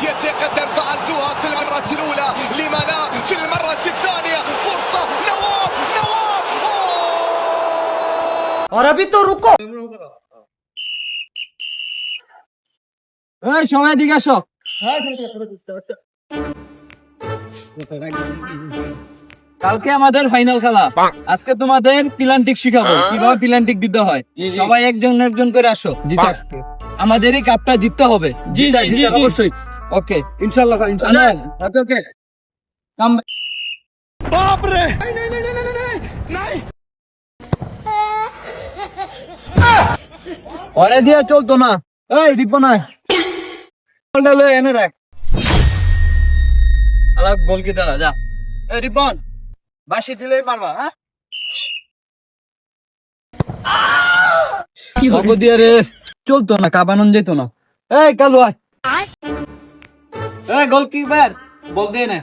يتقدم فعلتها في المرة الأولى لما لا في المرة الثانية فرصة نواف और अभी तो रुको এই সময় দিকে আসো কালকে আমাদের ফাইনাল খেলা আজকে তোমাদের প্ল্যান্টিক শিখাবো কিভাবে প্ল্যান্টিক দিতে হয় সবাই একজন একজন করে আসো জি স্যার আমাদেরই কাপটা জিততে হবে জি স্যার অবশ্যই ওকে ইনশাআল্লাহ ইনশাআল্লাহ ওকে ওকে কাম बाप रे ওরে দিয়া চলতো না এই রিপন না বলটা লয়ে এনে রাখ আলাক বল কি দাঁড়া যা এই রিপন বাসি দিলেই মারবা হ্যাঁ কি হবে দিয়া রে চলতো না কাবানন যেত না এই কালু আয় এই গোলকিপার বল দে না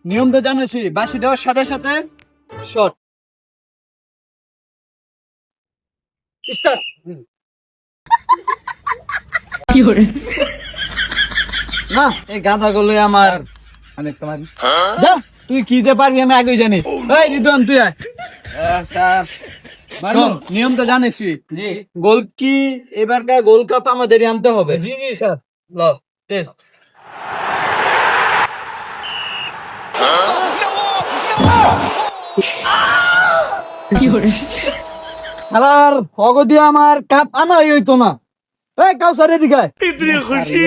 নিয়ম তো জানোসই বাসি দেওয়ার সাথে সাথে শট স্টার্ট কি হরে না এই গাধা গুলো আমার অনেক তোমার যা তুই কি যে পারবি আমি আগেই জানি এই রিদওয়ান তুই আয় স্যার শোন, নিয়ম তো জানিস জি গোল কি এবারকার গোল্ড কাপ আমাদেরই আনতে হবে জি জি স্যার ল টেস্ট কি হরে শালার ভগদি আমার কাপ আনাই হইতো না এই কাউসার এদিকে इतनी खुशी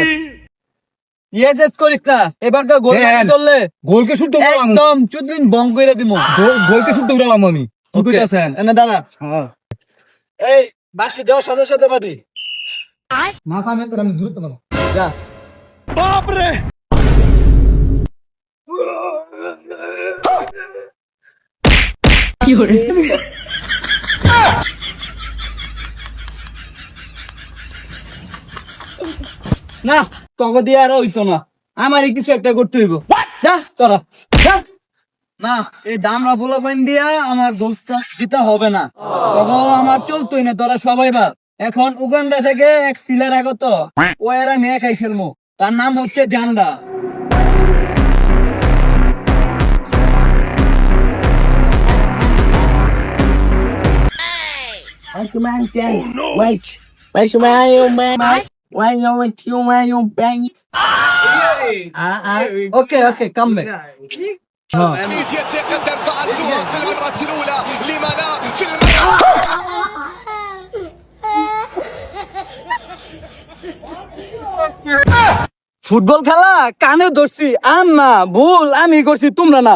ইয়েস করিস না এবারকার গোল করলে গোলকে শুদ্ধ করলাম একদম চুদলিন বং কইরা দিমু গোলকে শুদ্ধ করলাম আমি কি কইতাছেন এনে দাঁড়া হ্যাঁ এই বাসি দেওয়ার সাথে সাথে পাবি মাথা মে তো আমি দূরত না যা बाप रे কি হরে না তোকে দিয়ে আর হইতো না আমারই কিছু একটা করতে হইব যা তোরা যা না এই দামরা বলা পাইন দিয়া আমার দোস্তা দিতে হবে না তখন আমার চলতোই না তোরা সবাই বা এখন উগান্ডা থেকে এক প্লেয়ার আগত ও এরা মেয়ে খাই খেলবো তার নাম হচ্ছে জানরা ওকে ওকে কাম ব্যাক يتقدم فعلتها في المرة الأولى لما لا في المرة ফুটবল খেলা কানে ধরছি আম না ভুল আমি করছি তোমরা না